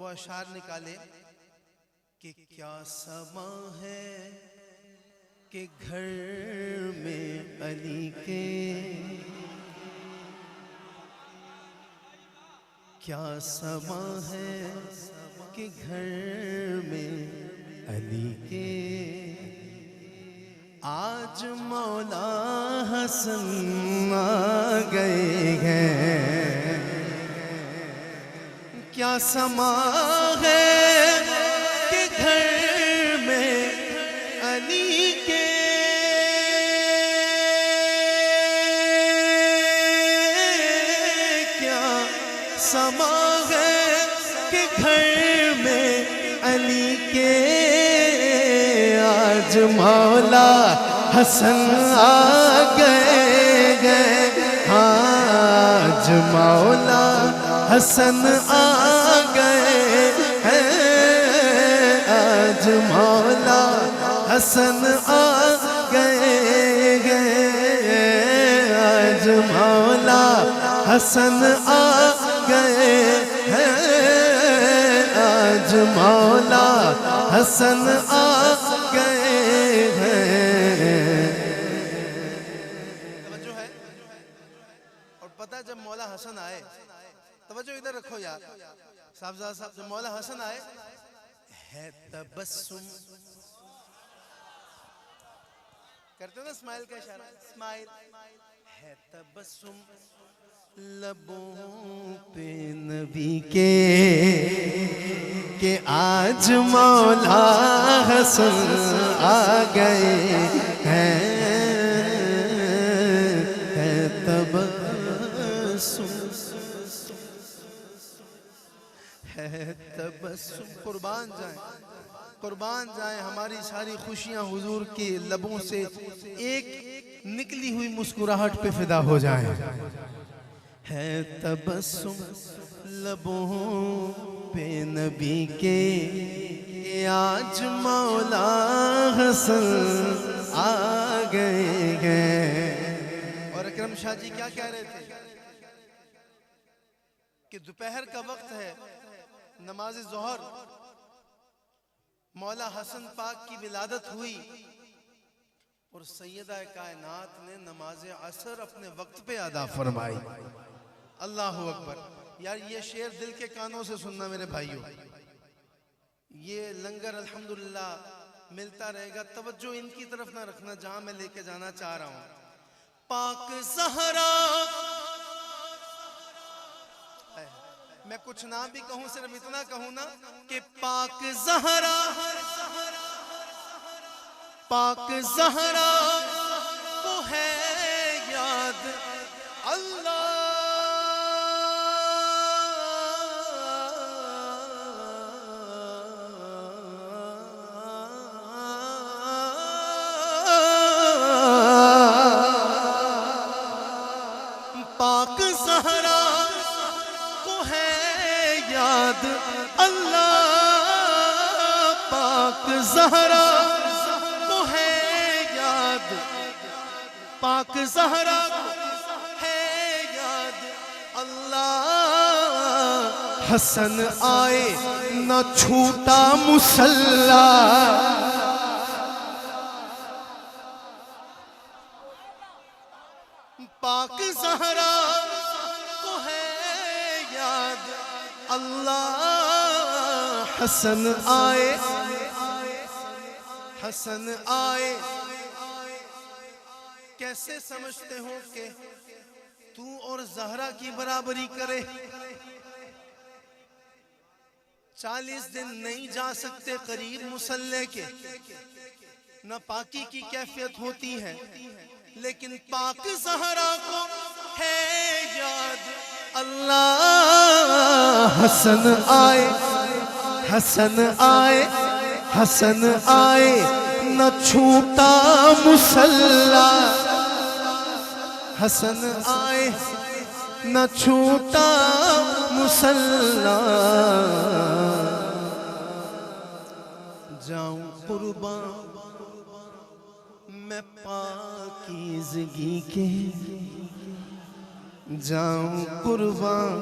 وہ اشعار نکالے کہ کیا سما ہے کہ گھر میں علی کے، کیا سما ہے کہ گھر میں علی کے، آج مولا حسن آ گئے ہیں، کیا سما ہے کہ گھر میں علی کے، کیا سما ہے کہ گھر میں علی کے، آج مولا حسن آ گئے ہیں، آج مولا حسن آ گئے ہیں، آج مولا حسن آ گئے ہیں، آج مولا حسن آ گئے ہیں، آج مولا حسن آ گئے ہیں۔ توجہ ہے؟ اور پتہ جب مولا حسن آئے، توجہ ادھر رکھو یار صاحبزادہ صاحب، جب مولا حسن آئے ہے تبسم، کرتے ہیں نا اسمائل کا اشارہ، اسمائل ہے تبسم لبوں پہ نبی کے، کہ آج مولا حسن آ گئے ہیں، ہے تبسم، ہے تبسم، قربان جائیں، قربان جائیں، ہماری ساری خوشیاں حضور کے لبوں سے ایک نکلی ہوئی مسکراہٹ پہ فدا ہو جائیں، ہے تبسم لبوں پہ نبی کے، آج مولا حسن آ گئے ہیں۔ اور اکرم شاہ جی کیا کہہ رہے تھے کہ دوپہر کا وقت ہے، نماز ظہر، مولا حسن پاک کی ولادت ہوئی اور سیدہ کائنات نے نماز عصر اپنے وقت پہ ادا فرمائی۔ اللہ اکبر، یار یہ شعر دل کے کانوں سے سننا میرے بھائیوں، یہ لنگر الحمدللہ ملتا رہے گا، توجہ ان کی طرف نہ رکھنا جہاں میں لے کے جانا چاہ رہا ہوں۔ پاک زہرا، میں کچھ نہ بھی کہوں، صرف اتنا کہوں نا کہ پاک زہرا، پاک زہرا کو ہے یاد اللہ، پاک زہرا کو ہے یاد اللہ، پاک زہرا کو ہے یاد، پاک زہرا کو ہے یاد اللہ، حسن آئے نہ چھوٹا مصلی، پاک زہرا کو ہے یاد اللہ، حسن آئے، حسن آئے، کیسے سمجھتے ہو کہ تو اور زہرا کی برابری کرے؟ 40 دن نہیں جا سکتے قریب مصلی کے، نہ پاکی کی کیفیت ہوتی ہے، لیکن پاک زہرا کو ہے یاد اللہ، حسن آئے، حسن آئے، حسن آئے نہ چھوٹا مصلی، حسن آئے نہ چھوٹا مصلی، جاؤں قربان میں پاکیزگی کے، جاؤں قربان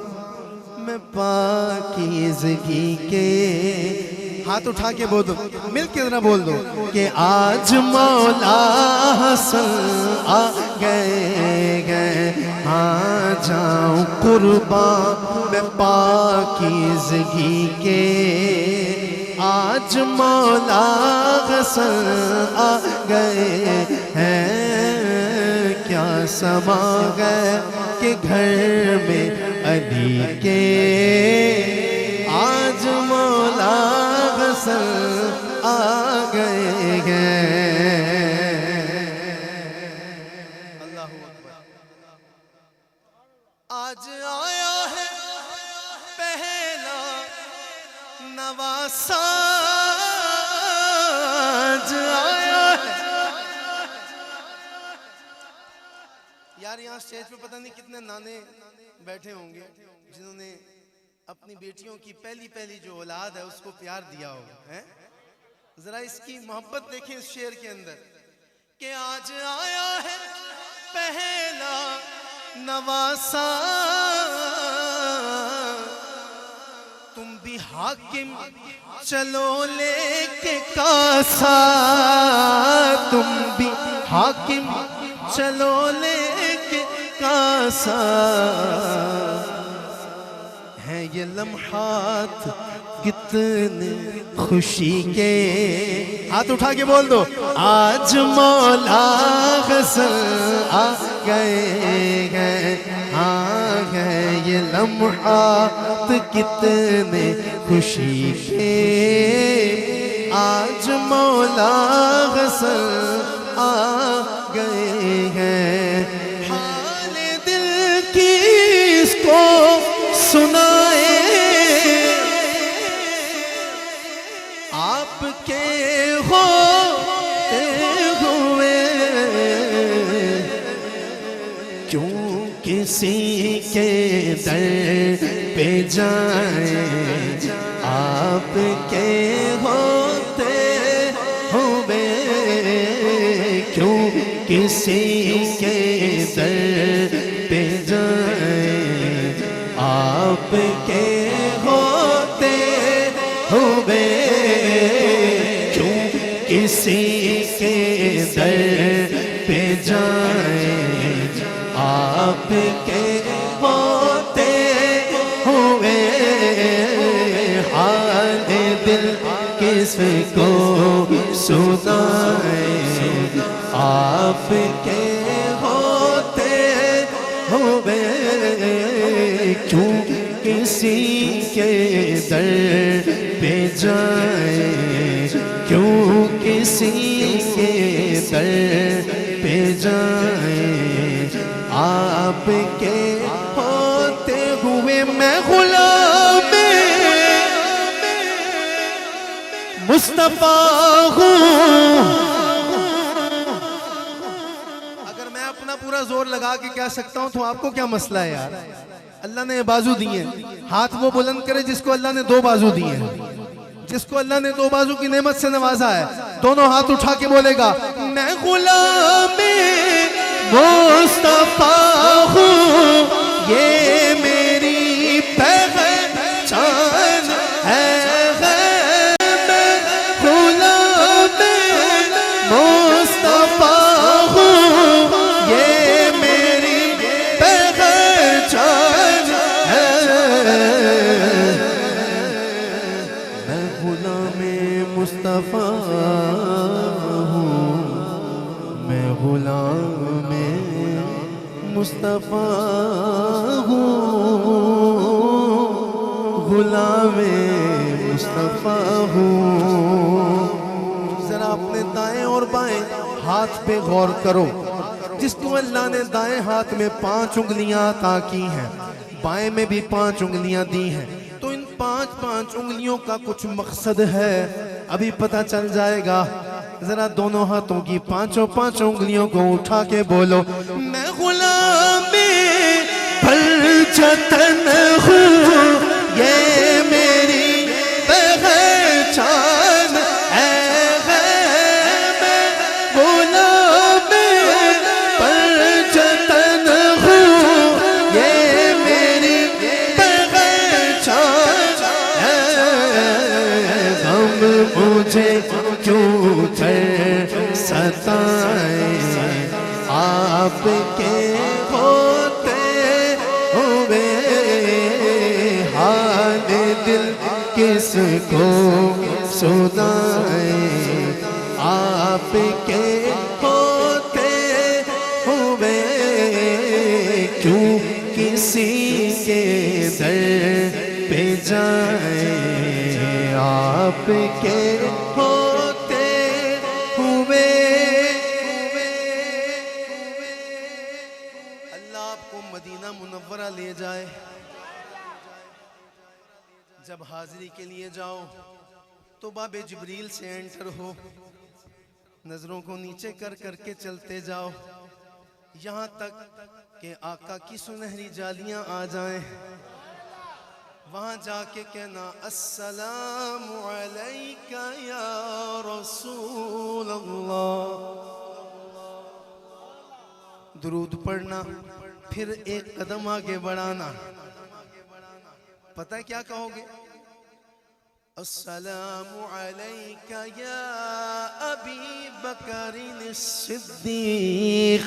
میں پاکیزگی کے، ہاتھ اٹھا کے بول دو، مل کے ذرا بول دو کہ آج مولا حسن آ گئے ہاں جاؤں قربان میں پاکیزگی کے، آج مولا حسن آ گئے ہیں، کیا سما گئے کہ گھر میں علی کے، آج مولا حسن آ گئے ہیں۔ اللہ اکبر۔ آج آیا ہے پہلا نواسا، آج آیا ہے۔ یار یہاں سٹیج پہ پتہ نہیں کتنے نانے بیٹھے ہوں گے جنہوں نے اپنی بیٹیوں کی پہلی جو اولاد ہے اس کو پیار دیا ہوگا، ذرا اس کی محبت دیکھیں اس شعر کے اندر کہ آج آیا ہے پہلا نواسا، تم بھی حاکم چلو لے کے کاسا، تم بھی حاکم چلو لے کے کاسا، ہیں یہ لمحات کتنے خوشی کے، ہاتھ اٹھا کے بول دو آج مولا حسن آ گئے ہیں، آ گئے یہ لمحات کتنے خوشی کے، آج مولا حسن آ گئے ہیں، حال دل کی اس کو سنائے آپ کے ہوتے ہوئے، کیوں کسی کے در پہ جائیں آپ کے ہوتے ہوئے، کیوں کسی کے در پہ جائیں آپ کے ہوتے ہوئے، کیوں کسی کے در پہ جائیں آپ کے ہوتے ہوئے، حال دل کس کو سنائیں آپ کے ہوتے ہوئے، کیوں کسی کے در پہ جائیں، کیوں کسی کے در پہ جائیں آپ کے ہوتے ہوئے، میں غلام مصطفیٰ ہوں۔ اگر میں اپنا پورا زور لگا کے کہہ سکتا ہوں تو آپ کو کیا مسئلہ ہے یار؟ اللہ نے بازو دیے، ہاتھ وہ بلند کرے جس کو اللہ نے دو بازو دیے، جس کو اللہ نے دو بازو کی نعمت سے نوازا ہے، دونوں ہاتھ اٹھا کے بولے گا میں غلام مصطفیٰ ہوں، یہ میری پہچان ہے، میں غلام مصطفیٰ ہوں، یہ میری پہچان ہے، میں غلام مصطفیٰ ہوں، میں غلام مصطفیٰ ہوں، غلام مصطفیٰ ہوں۔ ذرا اپنے دائیں اور بائیں ہاتھ پہ غور کرو، جس کو اللہ نے دائیں ہاتھ میں 5 انگلیاں عطا کی ہیں، بائیں میں بھی 5 انگلیاں دی ہیں، تو ان 5 انگلیوں کا کچھ مقصد ہے، ابھی پتہ چل جائے گا۔ ذرا دونوں ہاتھوں کی 5 انگلیوں کو اٹھا کے بولو میں غلام پرچتن ہوں، یہ میری پہچان ہے، میں غلام پرچتن ہوں، یہ میری پہچان مجھے کیوں ستائیں، آپ کے ہوتے ہوئے حال دل کس کو سنائیں، آپ کے ہوتے ہوئے کیوں کسی کے در پہ جائیں، آپ کے ہوتے ہوئے۔ اللہ آپ کو مدینہ منورہ لے جائے، جب حاضری کے لیے جاؤ تو باب جبریل سے انٹر ہو، نظروں کو نیچے کر کر کے چلتے جاؤ، یہاں تک کہ آقا کی سنہری جالیاں آ جائیں، وہاں جا کے کہنا السلام علیکہ یا رسول اللہ، درود پڑھنا، پھر ایک قدم آگے بڑھانا، پتہ ہے کیا کہو گے؟ السلام علیکہ یا ابی بکر الصدیق،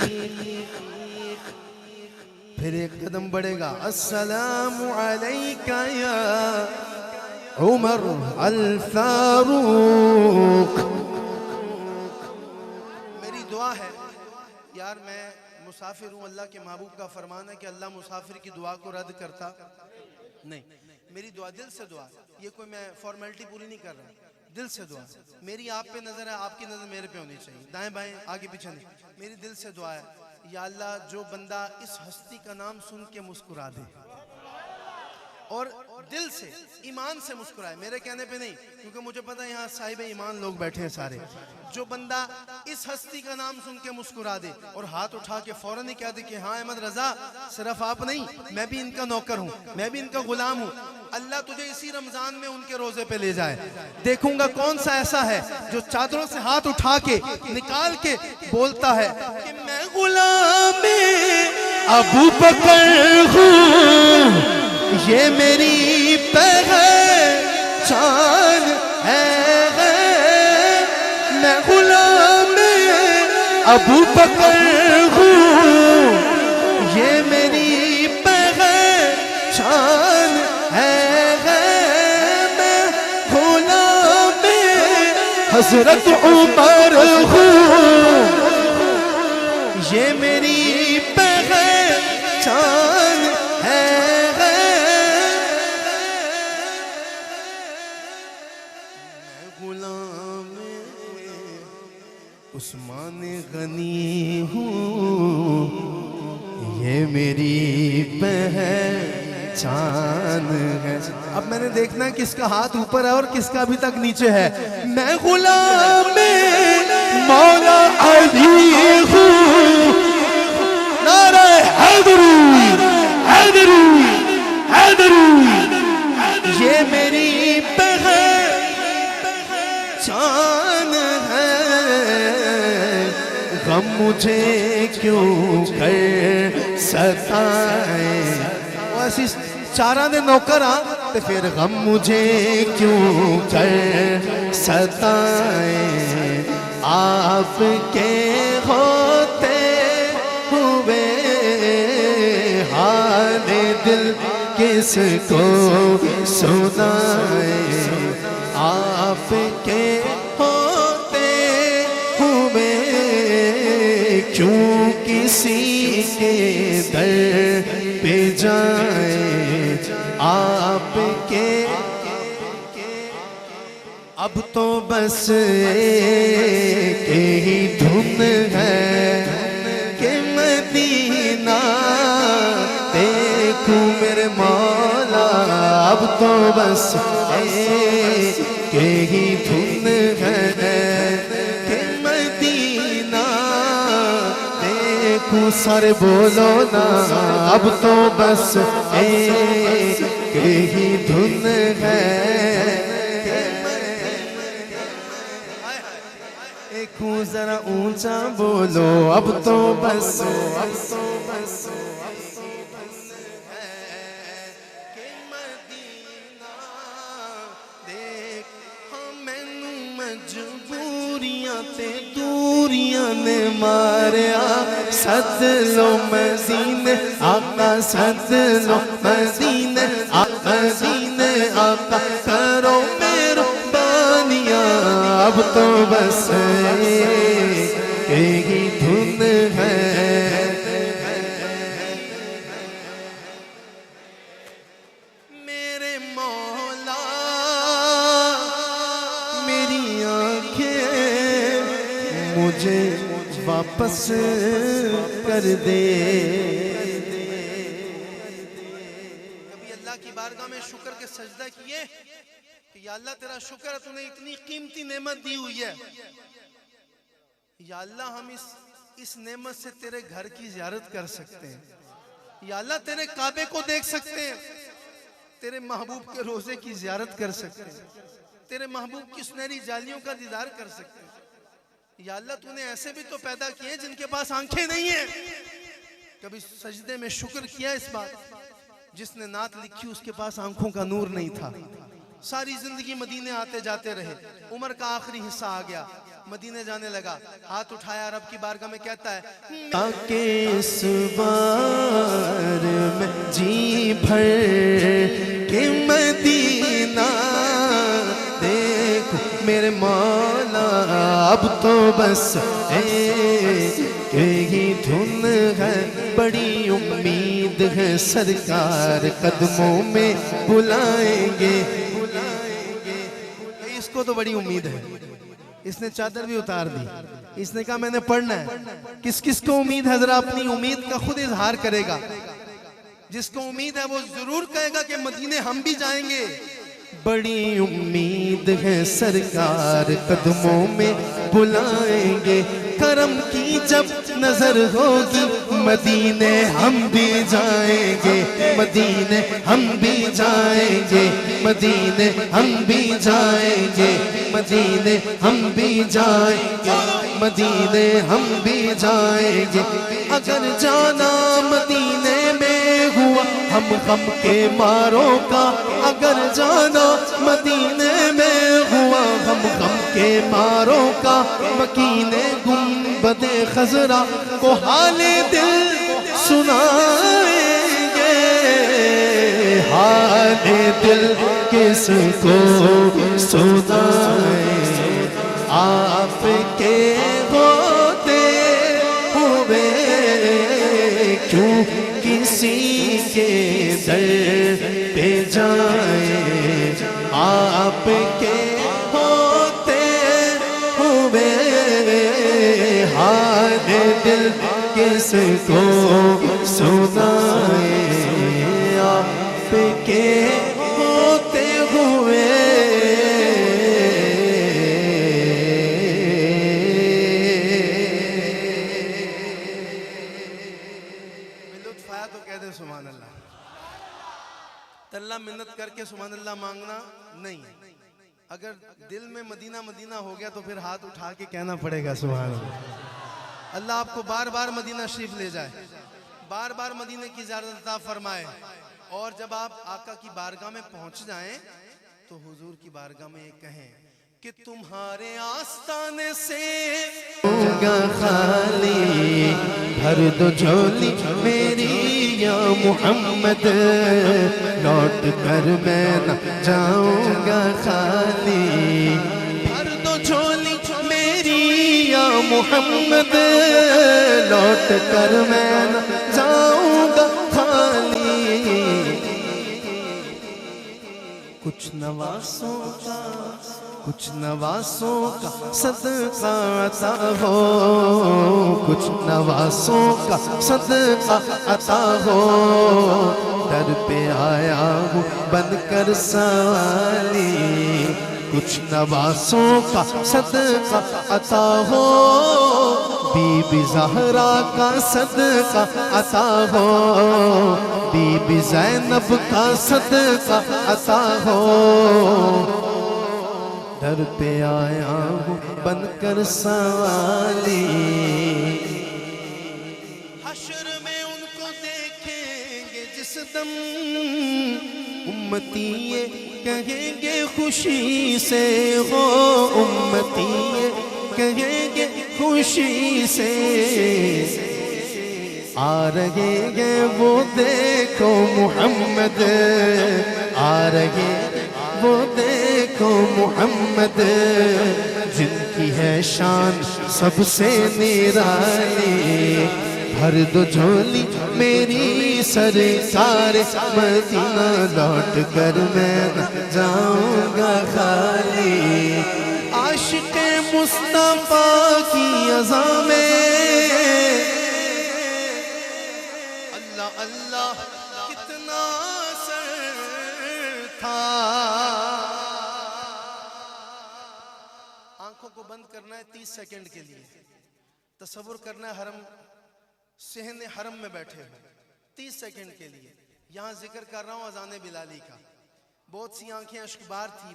پھر ایک قدم بڑھے گا السلام علیکہ یا عمر الفاروق۔ میری دعا ہے یار، میں مسافر ہوں، اللہ کے محبوب کا فرمان ہے کہ اللہ مسافر کی دعا کو رد کرتا نہیں، میری دعا دل سے دعا، یہ کوئی میں فارمیلٹی پوری نہیں کر رہا، دل سے دعا، میری آپ پہ نظر ہے، آپ کی نظر میرے پہ ہونی چاہیے، دائیں بائیں آگے پیچھے نہیں، میری دل سے دعا ہے یا اللہ جو بندہ اس ہستی کا نام سن کے مسکرا دے اور دل سے ایمان سے مسکرائے، میرے کہنے پہ نہیں، کیونکہ مجھے پتا ہے یہاں صاحب ایمان لوگ بیٹھے ہیں سارے، جو بندہ اس ہستی کا نام سن کے مسکرا دے اور ہاتھ اٹھا کے فوراً ہی کہہ دے کہ ہاں احمد رضا صرف آپ نہیں، میں بھی ان کا نوکر ہوں، میں بھی ان کا غلام ہوں، اللہ تجھے اسی رمضان میں ان کے روزے پہ لے جائے، دیکھوں گا کون سا ایسا ہے جو چادروں سے ہاتھ اٹھا کے نکال کے بولتا ہے کہ میں غلام ابو بکر ہوں، یہ میری پہچان ہے، میں غلام ابو بکر ہوں، یہ میری پہچان ہے، میں غلام حضرت عمر ہوں، یہ میری پہچان ہے، عثمان غنی ہوں، یہ میری پہچان ہے۔ اب میں نے دیکھنا ہے کس کا ہاتھ اوپر ہے اور کس کا ابھی تک نیچے ہے۔ میں غلام مولا علی ہوں، نعرہ حیدری حیدری حیدری، یہ میری پہچان ہے، غم مجھے کیوں کر ستائیں، وہ ایسی چارہ دے نوکر تے پھر غم مجھے کیوں کر ستائیں، آپ کے ہوتے ہوئے حال دل کس کو سنائیں، آپ کے ہوتے ہوئے کیوں کسی کے در پہ جائیں، آپ کے اب تو بس ایک ہی دھن ہے کہ مدینہ دیکھوں میرے مولا، اب تو بس ایک ہی دھن ہے کہ مدینہ دیکھوں، سارے بولو نا، اب تو بس ایک ہی دھن ہے، دیکھوں ذرا اونچا بولو، اب تو بس مجبوریاں تے دوریاں نے ماریا سد لو مدینے آقا سد لو مدینے آقا مدینے آقا کرو مہربانیاں اب تو بس ایک ہی دھن ہے میرے مولا میری آنکھیں مجھے واپس کر دے کبھی اللہ کی بارگاہ میں شکر کے سجدہ کیے کہ یا اللہ تیرا شکر ہے تو نے اتنی قیمتی نعمت دی ہوئی ہے یا اللہ ہم اس نعمت سے تیرے گھر کی زیارت کر سکتے ہیں یا اللہ تیرے کعبے کو دیکھ سکتے ہیں تیرے محبوب کے روزے کی زیارت کر سکتے ہیں تیرے محبوب کی سنہری جالیوں کا دیدار کر سکتے ہیں یا اللہ تو نے ایسے بھی تو پیدا کیے جن کے پاس آنکھیں نہیں ہیں کبھی سجدے میں شکر کیا اس بات جس نے نعت لکھی اس کے پاس آنکھوں کا نور نہیں تھا ساری زندگی مدینے آتے جاتے رہے عمر کا آخری حصہ آ گیا مدینے جانے لگا ہاتھ اٹھایا رب کی بارگاہ میں کہتا ہے تاکہ اس بار میں جی بھر کہ مدینہ دیکھو میرے مولا اب تو بس ایک ہی دھن ہے بڑی امید ہے سرکار قدموں میں بلائیں گے اس کو تو بڑی امید ہے اس نے چادر بھی اتار دی اس نے کہا میں نے پڑھنا ہے کس کس کو امید ہے ذرا اپنی امید کا خود اظہار کرے گا جس کو امید ہے وہ ضرور کہے گا کہ مدینے ہم بھی جائیں گے بڑی امید ہے سرکار قدموں میں بلائیں گے کرم کی جب نظر ہوگی مدینے ہم بھی جائیں گے مدینے ہم بھی جائیں گے مدینے ہم بھی جائیں گے مدینے ہم بھی جائیں گے مدینے ہم بھی جائیں گے اگر جانا مدینے میں ہوا ہم غم کے ماروں کا اگر جانا مدینے میں ہوا ہم غم کے ماروں کا مکین گنبد خضرا کو حال دل سنائیں گے حال دل کس کو سنائیں آپ کے ہوتے ہوئے کیوں کسی کے در پہ جائیں آپ کے ہوتے ہوئے حال دل کس کو سنائیں آپ کے ہوتے ہوئے لطف آیا تو کہہ دیں سبحان اللہ تلہ منت کر کے سبحان اللہ مانگنا نہیں اگر دل میں مدینہ مدینہ ہو گیا تو پھر ہاتھ اٹھا کے کہنا پڑے گا سبحان اللہ اللہ آپ کو بار بار مدینہ شریف لے جائے بار بار مدینہ کی زیارت عطا فرمائے اور جب آپ آقا کی بارگاہ میں پہنچ جائیں تو حضور کی بارگاہ میں یہ کہیں کہ تمہارے آستانے سے ہوگا خالی بھر دو جھولی میری یا محمد لوٹ کر میں نہ جاؤں گا خالی بھر دو جھولی میری یا محمد لوٹ کر میں نہ جاؤں گا خالی کچھ نواسوں کا صدقہ عطا ہو کچھ نواسوں کا صدقہ عطا ہو در پہ آیا ہوں بن کر سوالی کچھ نواسوں کا صدقہ عطا ہو بی بی زہرا کا صدقہ عطا ہو بی بی زینب کا صدقہ عطا ہو در پہ آیا ہوں بن کر سوالی حشر میں ان کو دیکھیں گے جس دم امتی یہ کہیں گے خوشی سے ہو، امتی یہ کہیں گے خوشی سے، آ رہے ہیں وہ دیکھو محمد، آ رہے وہ دیکھو محمد، جن کی ہے شان سب سے نرالی، بھر دو جھولی میری سرکار، مدینہ لوٹ کر میں نہ جاؤں گا خالی، عاشق مصطفیٰ کی اذاں میں اللہ اللہ کتنا اثر تھا۔ آنکھوں کو بند کرنا ہے 30 سیکنڈ کے لیے، تصور کرنا ہے حرم صحن حرم میں بیٹھے ہو 30 سیکنڈ کے لیے، یہاں ذکر کر رہا ہوں اذان بلالی کا، بہت سی آنکھیں اشکبار تھی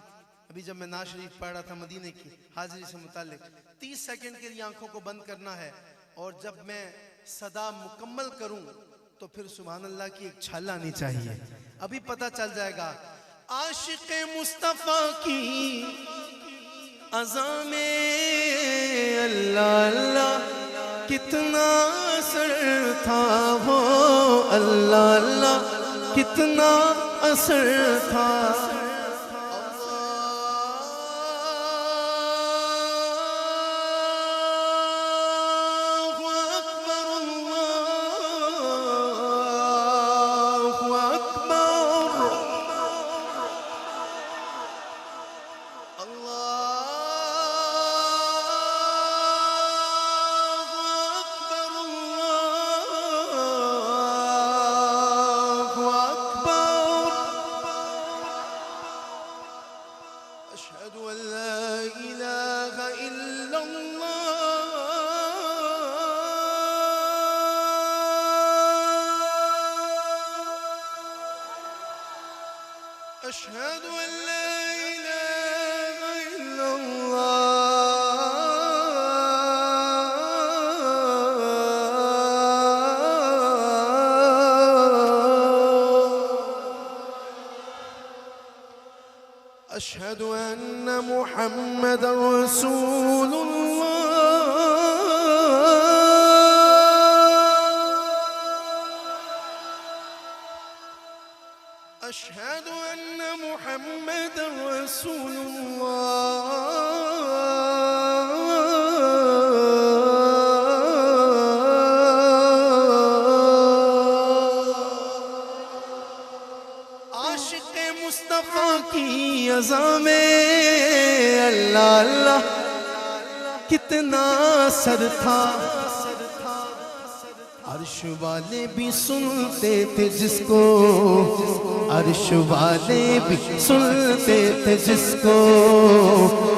ابھی جب میں نعت شریف پڑھ رہا تھا مدینے کی حاضری سے متعلق، 30 سیکنڈ کے لیے آنکھوں کو بند کرنا ہے، اور جب میں صدا مکمل کروں تو پھر سبحان اللہ کی ایک چھال آنی چاہیے، ابھی پتہ چل جائے گا۔ عاشق مصطفیٰ کی اذاں میں اللہ اللہ کتنا اثر تھا، وہ اللہ اللہ کتنا اثر تھا۔ أشهد أن لا إله إلا الله أشهد أن لا إله إلا أشهد أن محمد رسول الله أشهد أن محمد رسول عاشق مصطفیٰ کی اذاں میں اللہ اللہ کتنا اثر تھا، عرش والے بھی سنتے تھے جس کو، عرش والے بھی سنتے تھے جس کو،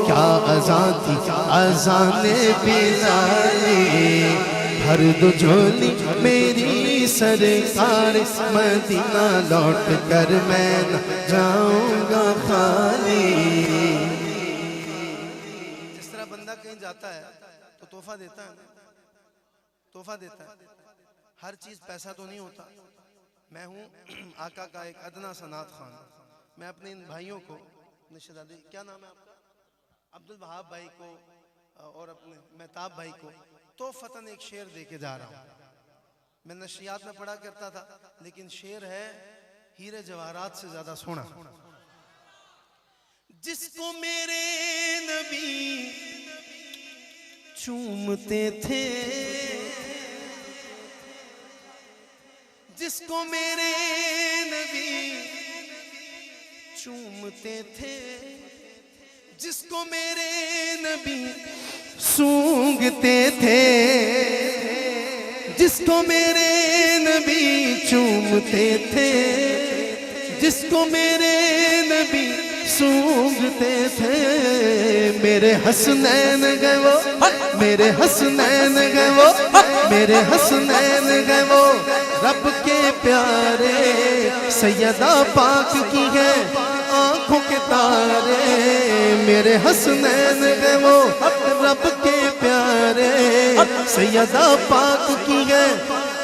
کیا اذاں تھی اذان بلالی، بھر دو جھولی میری سرکار، مدینہ لوٹ کر میں نہ جاؤں گا خالی۔ جس طرح بندہ کہیں جاتا ہے تو تحفہ دیتا ہے، تحفہ دیتا ہے، ہر چیز پیسہ تو نہیں ہوتا۔ میں ہوں آقا کا ایک ادنا سا نعت خوان، میں اپنے ان بھائیوں کو نشید علی کیا نام ہے آپ کا، عبدالوہاب بھائی کو اور اپنے مہتاب بھائی کو تحفتاً ایک شعر دے کے جا رہا ہوں۔ میں نشریات میں پڑھا کرتا تھا لیکن شعر ہے ہیرے جواہرات سے زیادہ سونا۔ جس کو میرے نبی چومتے تھے، جس کو میرے نبی چومتے تھے، جس کو میرے نبی سونگتے تھے، جس کو میرے نبی چومتے تھے، جس کو میرے نبی سونگتے تھے، میرے حسنین گئے وہ، میرے حسنین گئے وہ، میرے حسنین گئے وہ، رب کے پیارے سیدہ پاک کی ہے آنکھوں کے تارے، میرے حسنین گئے وہ، رب کے پیارے سیدہ پاک کی ہے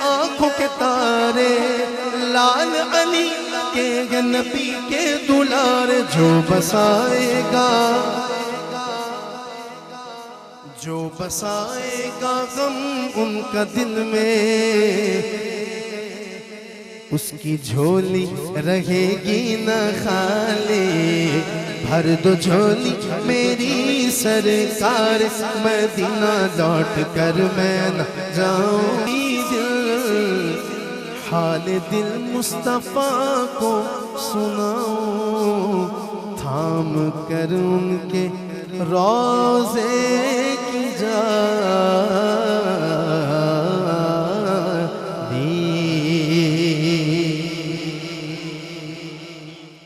آنکھوں کے تارے، لال علی کے ہیں نبی کے دلار، جو بسائے گا غم ان کا دل میں، اس کی جھولی رہے گی نہ خالی، بھر دو جھولی میری سرکار، مدینہ لوٹ کر میں نہ جاؤں دل، حال دل مصطفیٰ کو سناؤں، تھام کر ان کے روضے کی جا